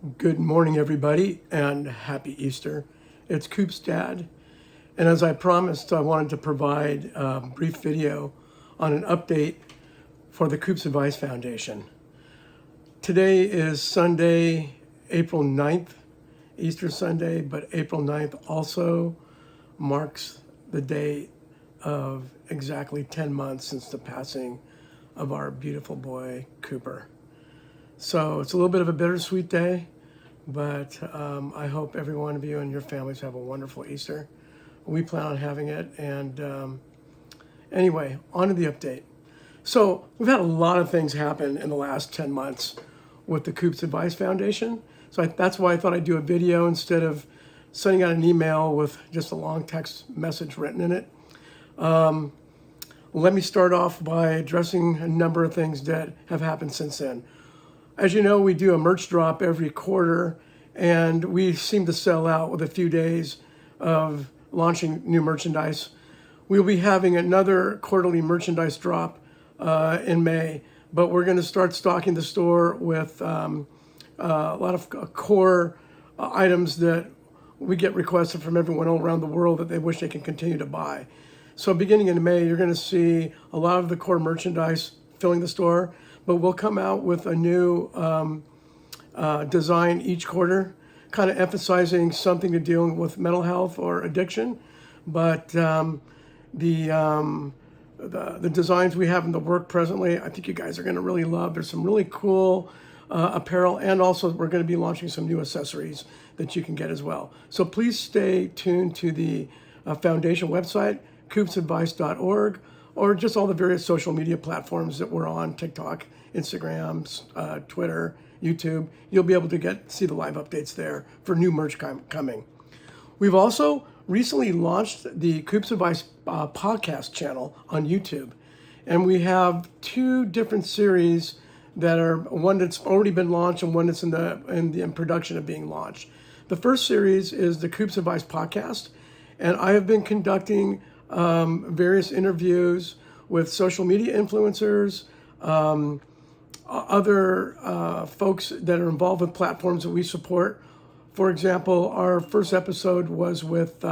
Good morning, everybody, and happy Easter. It's Coop's dad, and as I promised, I wanted to provide a brief video on an update for the Coop's Advice Foundation. Today is Sunday, April 9th, Easter Sunday, but April 9th also marks the date of exactly 10 months since the passing of our beautiful boy, Cooper. So it's a little bit of a bittersweet day, but I hope every one of you and your families have a wonderful Easter. We plan on having it. And anyway, on to the update. So we've had a lot of things happen in the last 10 months with the Coop's Advice Foundation. So that's why I thought I'd do a video instead of sending out an email with just a long text message written in it. Let me start off by addressing a number of things that have happened since then. As you know, we do a merch drop every quarter, and we seem to sell out with a few days of launching new merchandise. We'll be having another quarterly merchandise drop in May, but we're going to start stocking the store with a lot of core items that we get requested from everyone all around the world that they wish they can continue to buy. So beginning in May, you're going to see a lot of the core merchandise filling the store, but we'll come out with a new design each quarter, kind of emphasizing something to dealing with mental health or addiction. But the designs we have in the work presently, I think you guys are going to really love. There's some really cool apparel, and also we're going to be launching some new accessories that you can get as well. So please stay tuned to the foundation website, coopsadvice.org, or just all the various social media platforms that we're on, TikTok, Instagram, Twitter, YouTube. You'll be able to see the live updates there for new merch coming. We've also recently launched the Coop's Advice podcast channel on YouTube. And we have two different series that are one that's already been launched and one that's in production of being launched. The first series is the Coop's Advice podcast, and I have been conducting various interviews with social media influencers, other folks that are involved with platforms that we support. For example, our first episode was with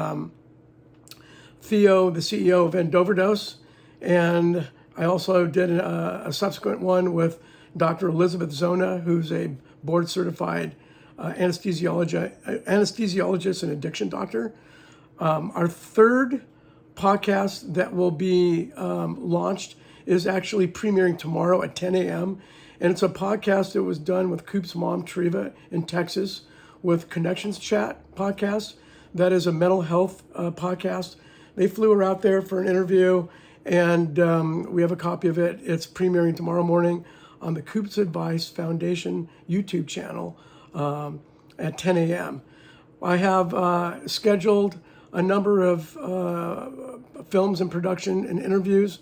Theo, the CEO of End Overdose, and I also did a subsequent one with Dr. Elizabeth Zona, who's a board-certified anesthesiologist and addiction doctor. Our third podcast that will be launched is actually premiering tomorrow at 10 a.m. And it's a podcast that was done with Coop's mom, Treva, in Texas, with Connections Chat podcast. That is a mental health podcast. They flew her out there for an interview, and we have a copy of it. It's premiering tomorrow morning on the Coop's Advice Foundation YouTube channel at 10 a.m. I have scheduled a number of films and production and interviews,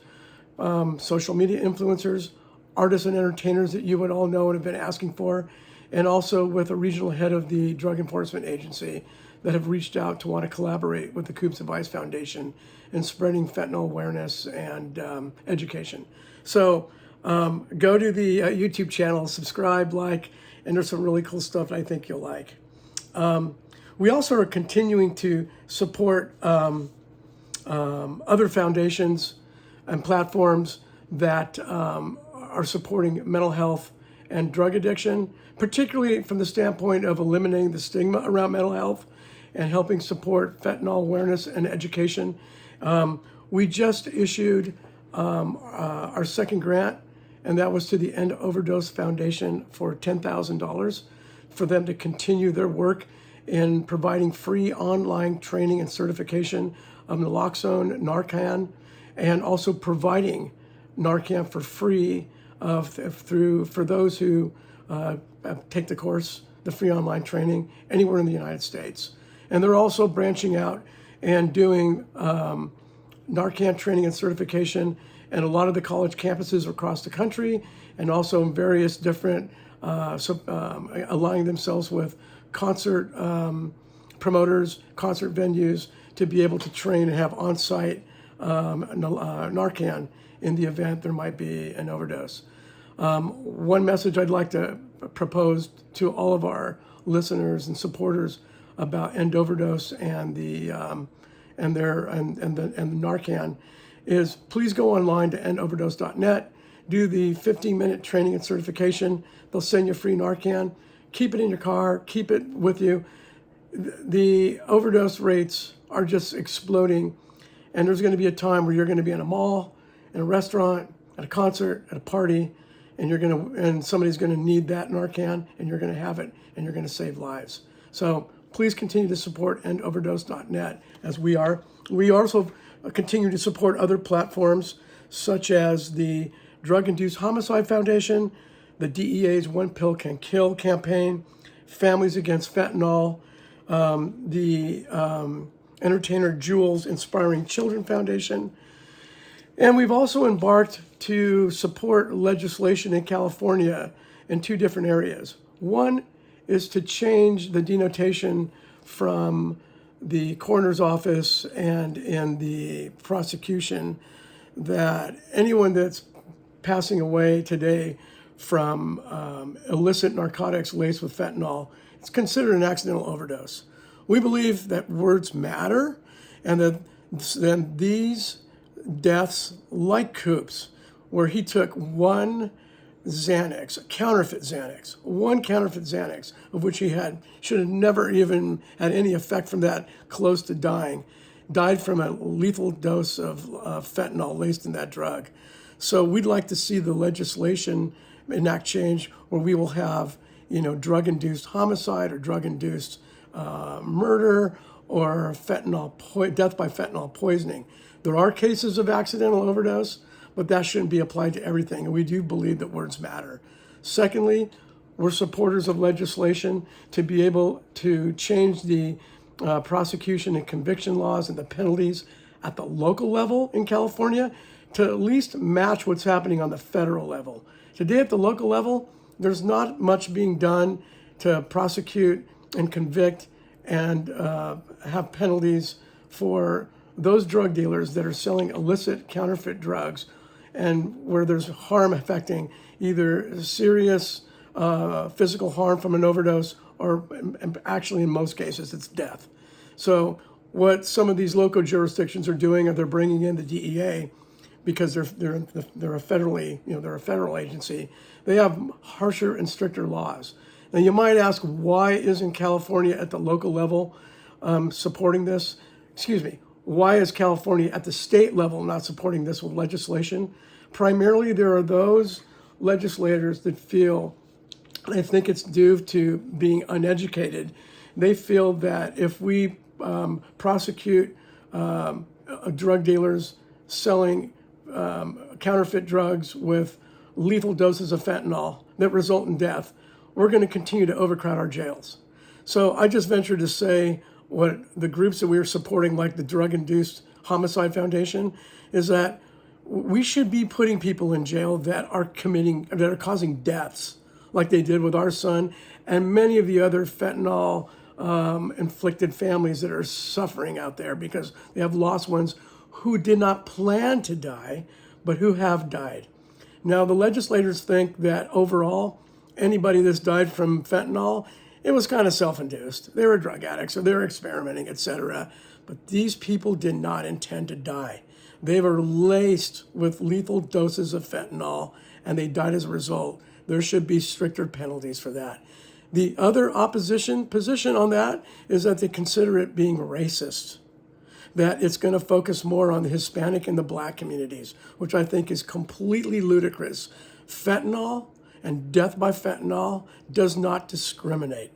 social media influencers, artists and entertainers that you would all know and have been asking for, and also with a regional head of the Drug Enforcement Agency that have reached out to want to collaborate with the Coop's Advice Foundation in spreading fentanyl awareness and education. So go to the YouTube channel, subscribe, like, and there's some really cool stuff I think you'll like. We also are continuing to support other foundations and platforms that are supporting mental health and drug addiction, particularly from the standpoint of eliminating the stigma around mental health and helping support fentanyl awareness and education. We just issued our second grant, and that was to the End Overdose Foundation for $10,000 for them to continue their work in providing free online training and certification of naloxone, Narcan, and also providing Narcan for free for those who take the course, the free online training anywhere in the United States. And they're also branching out and doing Narcan training and certification in a lot of the college campuses across the country, and also in various different, aligning themselves with concert promoters, concert venues, to be able to train and have on-site Narcan in the event there might be an overdose. One message I'd like to proposed to all of our listeners and supporters about End Overdose and the Narcan is please go online to endoverdose.net, do the 15-minute training and certification. They'll send you free Narcan. Keep it in your car. Keep it with you. The overdose rates are just exploding, and there's going to be a time where you're going to be in a mall, in a restaurant, at a concert, at a party, and somebody's going to need that Narcan, and you're going to have it, and you're going to save lives. So please continue to support endoverdose.net as we are. We also continue to support other platforms such as the Drug-Induced Homicide Foundation, the DEA's One Pill Can Kill campaign, Families Against Fentanyl, the entertainer Jules Inspiring Children Foundation. And we've also embarked to support legislation in California in two different areas. One is to change the denotation from the coroner's office and in the prosecution that anyone that's passing away today from illicit narcotics laced with fentanyl, it's considered an accidental overdose. We believe that words matter, and that then these deaths, like Coop's, where he took one Xanax, a counterfeit Xanax, of which he should have never even had any effect from that, close to dying, died from a lethal dose of fentanyl laced in that drug. So we'd like to see the legislation enact change where we will have, drug-induced homicide or drug-induced murder or death by fentanyl poisoning. There are cases of accidental overdose, but that shouldn't be applied to everything, and we do believe that words matter. Secondly, we're supporters of legislation to be able to change the prosecution and conviction laws and the penalties at the local level in California to at least match what's happening on the federal level. Today at the local level, there's not much being done to prosecute and convict and have penalties for those drug dealers that are selling illicit counterfeit drugs and where there's harm affecting either serious physical harm from an overdose or actually in most cases it's death. So what some of these local jurisdictions are doing is they're bringing in the DEA because they're a federal agency. They have harsher and stricter laws. Now you might ask, why isn't California at the local level supporting this? Why is California at the state level not supporting this with legislation? Primarily, there are those legislators that feel, I think it's due to being uneducated, they feel that if we prosecute drug dealers selling counterfeit drugs with lethal doses of fentanyl that result in death, we're going to continue to overcrowd our jails. So I just venture to say what the groups that we are supporting, like the Drug-Induced Homicide Foundation, is that we should be putting people in jail that are causing deaths, like they did with our son and many of the other fentanyl inflicted families that are suffering out there because they have lost ones who did not plan to die, but who have died. Now, the legislators think that overall, anybody that's died from fentanyl, it was kind of self-induced. They were drug addicts or they were experimenting, etc. But these people did not intend to die. They were laced with lethal doses of fentanyl and they died as a result. There should be stricter penalties for that. The other opposition position on that is that they consider it being racist, that it's going to focus more on the Hispanic and the Black communities, which I think is completely ludicrous. Fentanyl and death by fentanyl does not discriminate.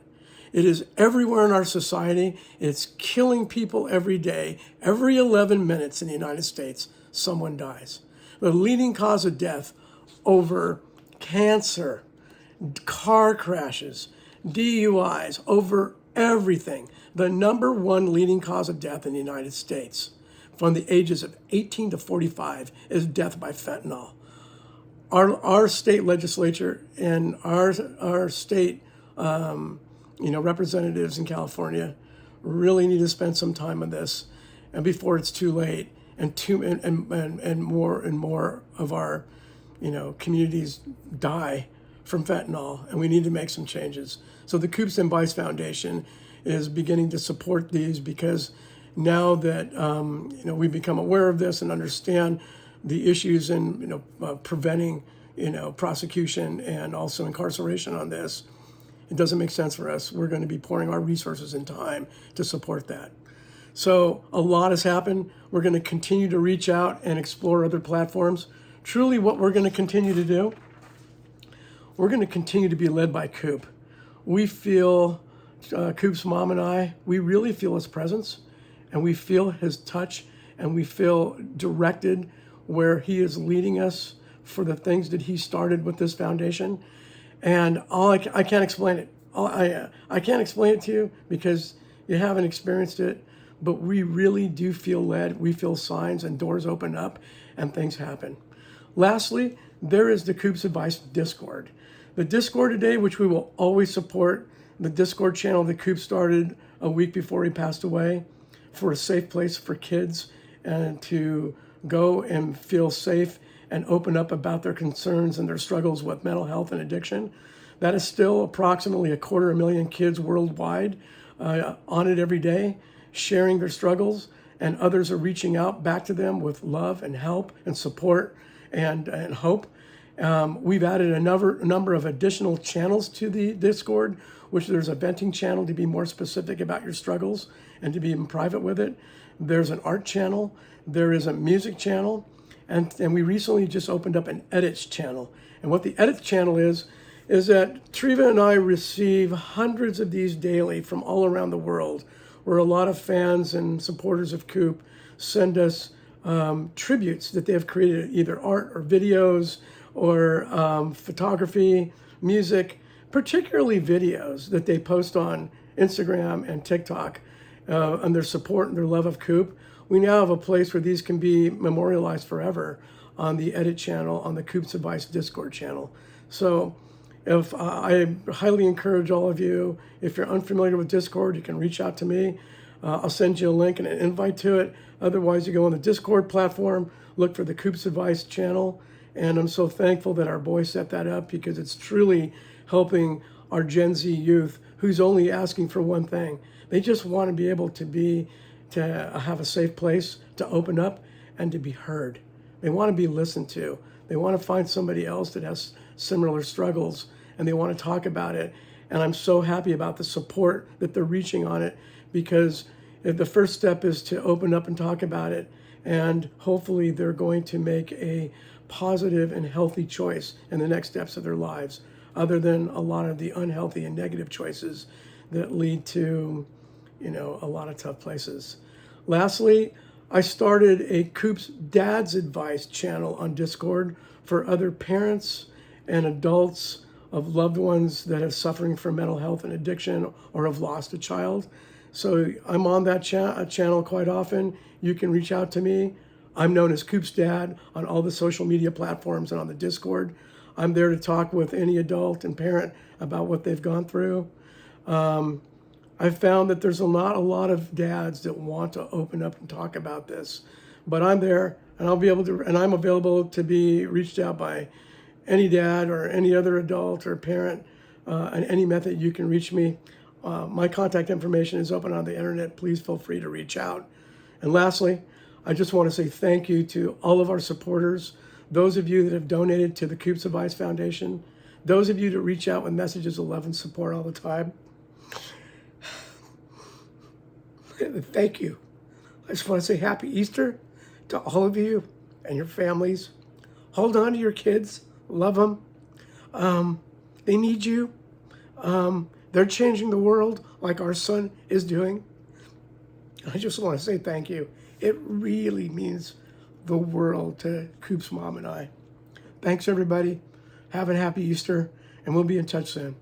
It is everywhere in our society. It's killing people every day. Every 11 minutes in the United States, someone dies. The leading cause of death over cancer, car crashes, DUIs, over everything. The number one leading cause of death in the United States from the ages of 18 to 45 is death by fentanyl. Our state legislature and our state representatives in California really need to spend some time on this, and before it's too late, and more and more of our communities die from fentanyl, and we need to make some changes. So the Coops and Vice Foundation is beginning to support these, because now that we've become aware of this and understand the issues in preventing prosecution and also incarceration on this, it doesn't make sense for us. We're going to be pouring our resources and time to support that. So a lot has happened. We're going to continue to reach out and explore other platforms. Truly, what we're going to continue to do, we're going to continue to be led by Coop. We feel, Coop's mom and I, we really feel his presence, and we feel his touch, and we feel directed where he is leading us for the things that he started with this foundation. And I can't explain it. I can't explain it to you because you haven't experienced it, but we really do feel led. We feel signs and doors open up and things happen. Lastly, there is the Coop's Advice Discord. The Discord today, which we will always support, the Discord channel that Coop started a week before he passed away, for a safe place for kids and to go and feel safe and open up about their concerns and their struggles with mental health and addiction. That is still approximately 250,000 kids worldwide on it every day, sharing their struggles, and others are reaching out back to them with love and help and support and hope. We've added a number of additional channels to the Discord, which there's a venting channel to be more specific about your struggles and to be in private with it. There's an art channel. There is a music channel. And we recently just opened up an edits channel. And what the edits channel is that Treva and I receive hundreds of these daily from all around the world, where a lot of fans and supporters of Coop send us tributes that they have created, either art or videos or photography, music, particularly videos that they post on Instagram and TikTok, and their support and their love of Coop. We now have a place where these can be memorialized forever on the edit channel, on the Coop's Advice Discord channel. So if I highly encourage all of you, if you're unfamiliar with Discord, you can reach out to me. I'll send you a link and an invite to it. Otherwise, you go on the Discord platform, look for the Coop's Advice channel. And I'm so thankful that our boys set that up, because it's truly helping our Gen Z youth who's only asking for one thing. They just want to be able to have a safe place to open up and to be heard. They want to be listened to. They want to find somebody else that has similar struggles, and they want to talk about it. And I'm so happy about the support that they're reaching on it, because the first step is to open up and talk about it. And hopefully they're going to make a positive and healthy choice in the next steps of their lives, other than a lot of the unhealthy and negative choices that lead to, a lot of tough places. Lastly, I started a Coop's Dad's Advice channel on Discord for other parents and adults of loved ones that are suffering from mental health and addiction or have lost a child. So I'm on that channel quite often. You can reach out to me. I'm known as Coop's Dad on all the social media platforms and on the Discord. I'm there to talk with any adult and parent about what they've gone through. I've found that there's not a lot of dads that want to open up and talk about this, but I'm there, and I'm available to be reached out by any dad or any other adult or parent, in any method you can reach me. My contact information is open on the internet. Please feel free to reach out. And lastly, I just want to say thank you to all of our supporters, those of you that have donated to the Coop's Advice Foundation, those of you that reach out with messages of love and support all the time. Thank you. I just want to say Happy Easter to all of you and your families. Hold on to your kids. Love them. They need you. They're changing the world like our son is doing. I just want to say thank you. It really means the world to Coop's mom and I. Thanks, everybody. Have a happy Easter, and we'll be in touch soon.